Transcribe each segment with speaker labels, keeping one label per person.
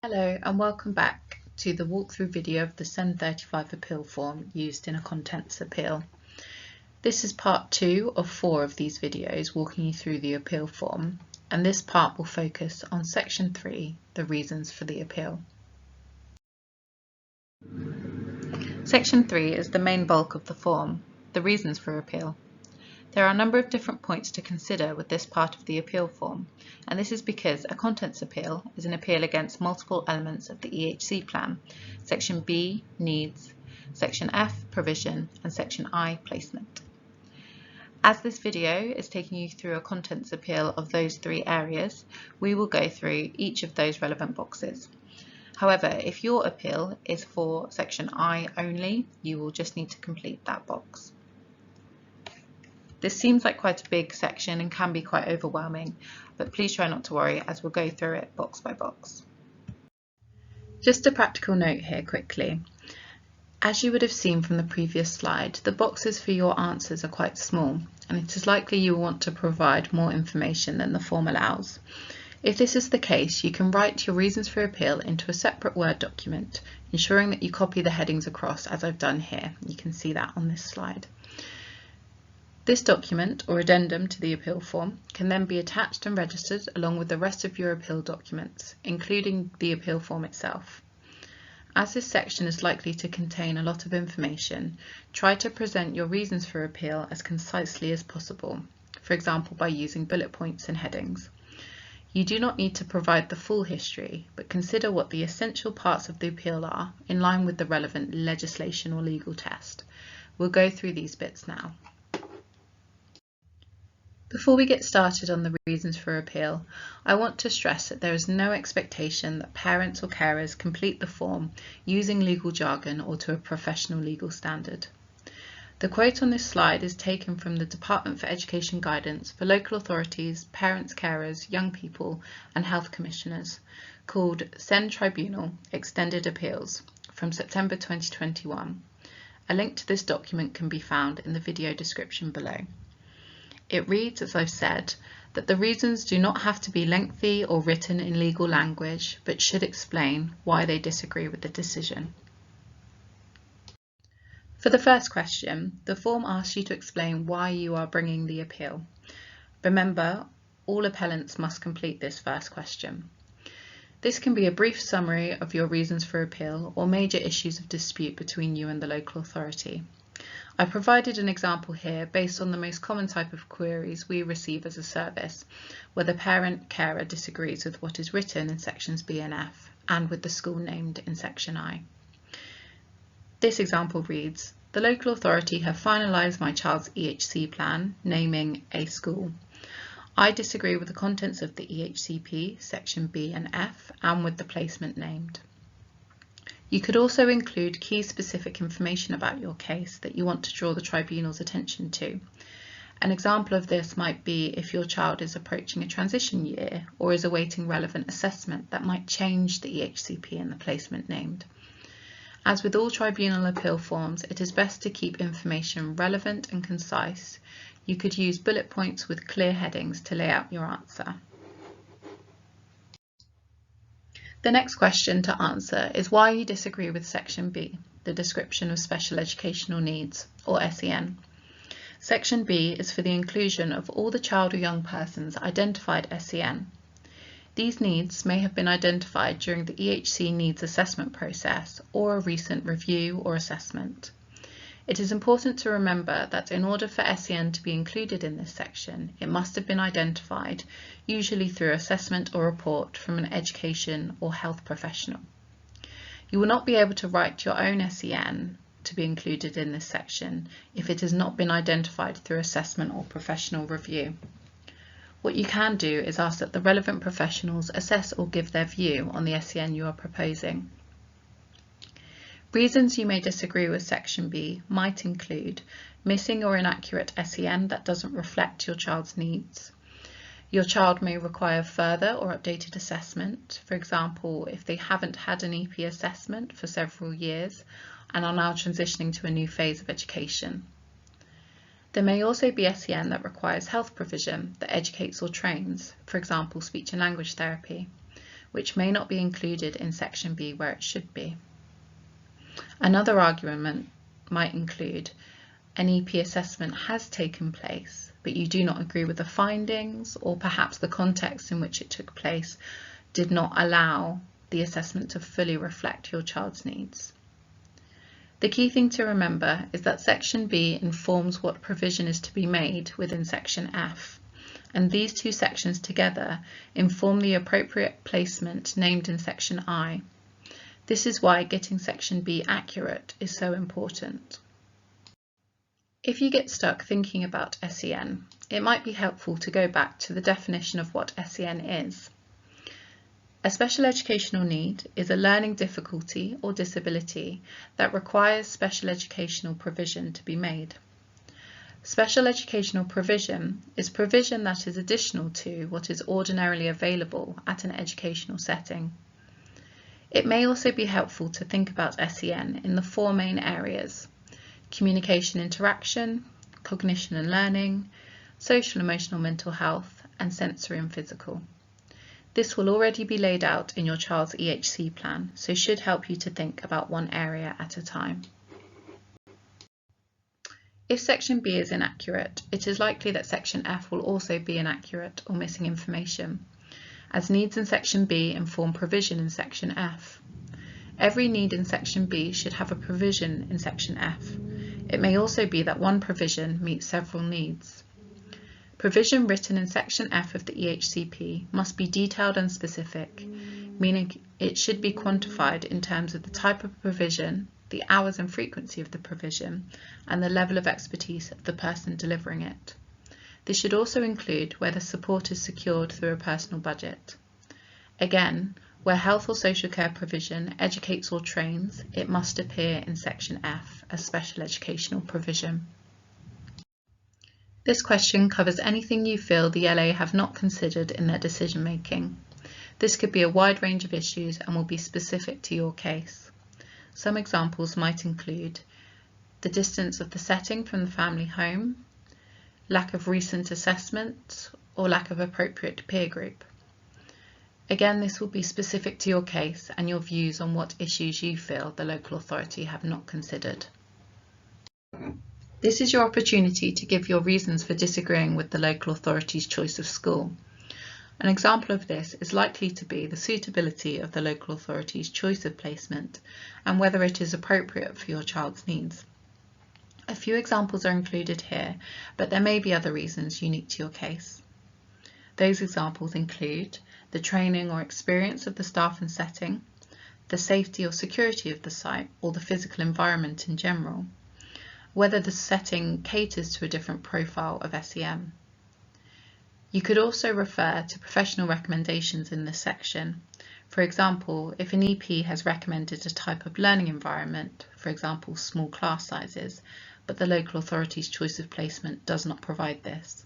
Speaker 1: Hello and welcome back to the walkthrough video of the SEN 35 appeal form used in a contents appeal. This is part 2 of 4 of these videos walking you through the appeal form, and this part will focus on section 3, the reasons for the appeal. Section 3 is the main bulk of the form, the reasons for appeal. There are a number of different points to consider with this part of the appeal form, and this is because a contents appeal is an appeal against multiple elements of the EHC plan, Section B, needs, Section F, provision, and Section I, placement. As this video is taking you through a contents appeal of those 3 areas, we will go through each of those relevant boxes. However, if your appeal is for Section I only, you will just need to complete that box. This seems like quite a big section and can be quite overwhelming, but please try not to worry as we'll go through it box by box. Just a practical note here quickly. As you would have seen from the previous slide, the boxes for your answers are quite small, and it is likely you will want to provide more information than the form allows. If this is the case, you can write your reasons for appeal into a separate Word document, ensuring that you copy the headings across as I've done here. You can see that on this slide. This document, or addendum to the appeal form, can then be attached and registered along with the rest of your appeal documents, including the appeal form itself. As this section is likely to contain a lot of information, try to present your reasons for appeal as concisely as possible, for example by using bullet points and headings. You do not need to provide the full history, but consider what the essential parts of the appeal are in line with the relevant legislation or legal test. We'll go through these bits now. Before we get started on the reasons for appeal, I want to stress that there is no expectation that parents or carers complete the form using legal jargon or to a professional legal standard. The quote on this slide is taken from the Department for Education Guidance for Local Authorities, Parents, Carers, Young People and Health Commissioners, called SEN Tribunal Extended Appeals from September 2021. A link to this document can be found in the video description below. It reads, as I've said, that the reasons do not have to be lengthy or written in legal language, but should explain why they disagree with the decision. For the first question, the form asks you to explain why you are bringing the appeal. Remember, all appellants must complete this first question. This can be a brief summary of your reasons for appeal or major issues of dispute between you and the local authority. I provided an example here based on the most common type of queries we receive as a service, where the parent-carer disagrees with what is written in sections B and F and with the school named in section I. This example reads, the local authority have finalised my child's EHC plan, naming a school. I disagree with the contents of the EHCP, section B and F, and with the placement named. You could also include key specific information about your case that you want to draw the tribunal's attention to. An example of this might be if your child is approaching a transition year or is awaiting relevant assessment that might change the EHCP and the placement named. As with all tribunal appeal forms, it is best to keep information relevant and concise. You could use bullet points with clear headings to lay out your answer. The next question to answer is why you disagree with Section B, the description of special educational needs, or SEN. Section B is for the inclusion of all the child or young persons identified SEN. These needs may have been identified during the EHC needs assessment process or a recent review or assessment. It is important to remember that in order for SEN to be included in this section, it must have been identified, usually through assessment or report from an education or health professional. You will not be able to write your own SEN to be included in this section if it has not been identified through assessment or professional review. What you can do is ask that the relevant professionals assess or give their view on the SEN you are proposing. Reasons you may disagree with Section B might include missing or inaccurate SEN that doesn't reflect your child's needs. Your child may require further or updated assessment, for example, if they haven't had an EP assessment for several years and are now transitioning to a new phase of education. There may also be SEN that requires health provision that educates or trains, for example, speech and language therapy, which may not be included in section B where it should be. Another argument might include an EP assessment has taken place, but you do not agree with the findings, or perhaps the context in which it took place did not allow the assessment to fully reflect your child's needs. The key thing to remember is that section B informs what provision is to be made within section F, and these two sections together inform the appropriate placement named in section I. This is why getting section B accurate is so important. If you get stuck thinking about SEN, it might be helpful to go back to the definition of what SEN is. A special educational need is a learning difficulty or disability that requires special educational provision to be made. Special educational provision is provision that is additional to what is ordinarily available at an educational setting. It may also be helpful to think about SEN in the four main areas: communication interaction, cognition and learning, social emotional mental health, and sensory and physical. This will already be laid out in your child's EHC plan, so should help you to think about one area at a time. If section B is inaccurate, it is likely that section F will also be inaccurate or missing information, as needs in section B inform provision in section F. Every need in section B should have a provision in section F. It may also be that one provision meets several needs. Provision written in section F of the EHCP must be detailed and specific, meaning it should be quantified in terms of the type of provision, the hours and frequency of the provision, and the level of expertise of the person delivering it. This should also include whether support is secured through a personal budget. Again, where health or social care provision educates or trains, it must appear in section F as special educational provision. This question covers anything you feel the LA have not considered in their decision making. This could be a wide range of issues and will be specific to your case. Some examples might include the distance of the setting from the family home, lack of recent assessment, or lack of appropriate peer group. Again, this will be specific to your case and your views on what issues you feel the local authority have not considered. This is your opportunity to give your reasons for disagreeing with the local authority's choice of school. An example of this is likely to be the suitability of the local authority's choice of placement and whether it is appropriate for your child's needs. A few examples are included here, but there may be other reasons unique to your case. Those examples include the training or experience of the staff and setting, the safety or security of the site or the physical environment in general, whether the setting caters to a different profile of SEN. You could also refer to professional recommendations in this section. For example, if an EP has recommended a type of learning environment, for example small class sizes, but the local authority's choice of placement does not provide this.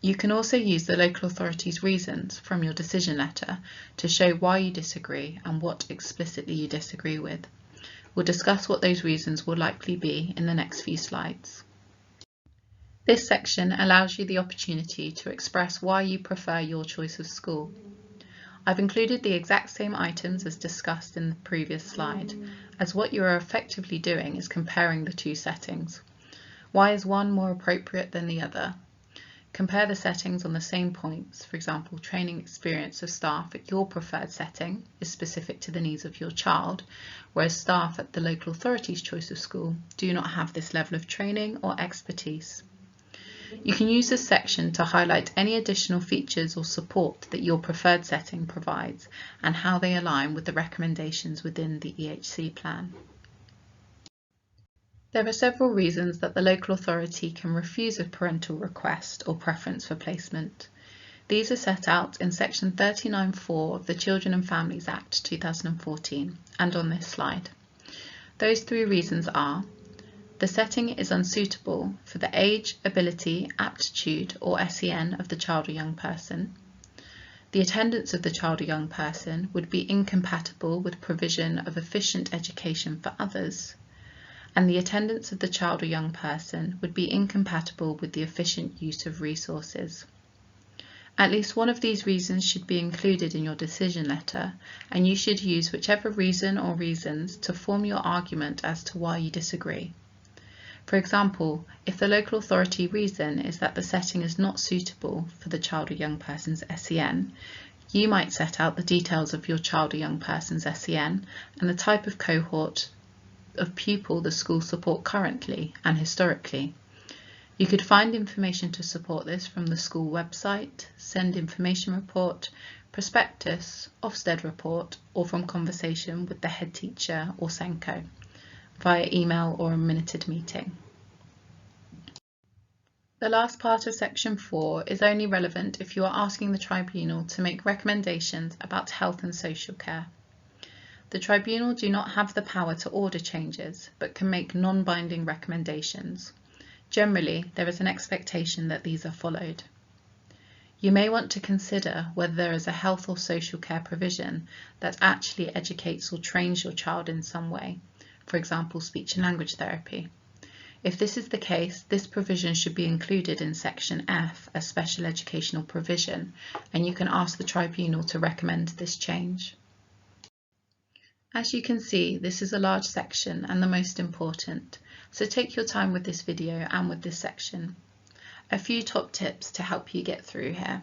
Speaker 1: You can also use the local authority's reasons from your decision letter to show why you disagree and what explicitly you disagree with. We'll discuss what those reasons will likely be in the next few slides. This section allows you the opportunity to express why you prefer your choice of school. I've included the exact same items as discussed in the previous slide, as what you are effectively doing is comparing the two settings. Why is one more appropriate than the other? Compare the settings on the same points. For example, training experience of staff at your preferred setting is specific to the needs of your child, whereas staff at the local authority's choice of school do not have this level of training or expertise. You can use this section to highlight any additional features or support that your preferred setting provides and how they align with the recommendations within the EHC plan. There are several reasons that the local authority can refuse a parental request or preference for placement. These are set out in section 39(4) of the Children and Families Act 2014 and on this slide. Those three reasons are: the setting is unsuitable for the age, ability, aptitude or SEN of the child or young person. The attendance of the child or young person would be incompatible with provision of efficient education for others. And the attendance of the child or young person would be incompatible with the efficient use of resources. At least one of these reasons should be included in your decision letter, and you should use whichever reason or reasons to form your argument as to why you disagree. For example, if the local authority reason is that the setting is not suitable for the child or young person's SEN, you might set out the details of your child or young person's SEN and the type of cohort of pupil the school support currently and historically. You could find information to support this from the school website, SEND information report, prospectus, Ofsted report, or from conversation with the head teacher or SENCO via email or a minuted meeting. The last part of section 4 is only relevant if you are asking the tribunal to make recommendations about health and social care. The tribunal do not have the power to order changes, but can make non-binding recommendations. Generally, there is an expectation that these are followed. You may want to consider whether there is a health or social care provision that actually educates or trains your child in some way, for example, speech and language therapy. If this is the case, this provision should be included in section F as special educational provision, and you can ask the tribunal to recommend this change. As you can see, this is a large section and the most important, so take your time with this video and with this section. A few top tips to help you get through here.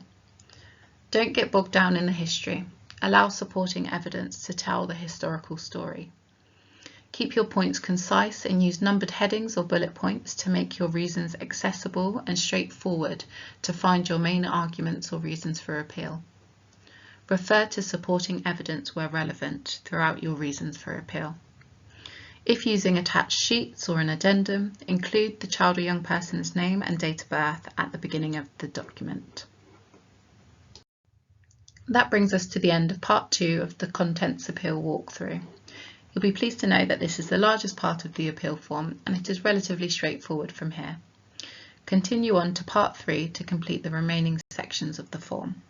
Speaker 1: Don't get bogged down in the history. Allow supporting evidence to tell the historical story. Keep your points concise and use numbered headings or bullet points to make your reasons accessible and straightforward to find your main arguments or reasons for appeal. Refer to supporting evidence where relevant throughout your reasons for appeal. If using attached sheets or an addendum, include the child or young person's name and date of birth at the beginning of the document. That brings us to the end of part 2 of the Contents Appeal walkthrough. You'll be pleased to know that this is the largest part of the appeal form and it is relatively straightforward from here. Continue on to part 3 to complete the remaining sections of the form.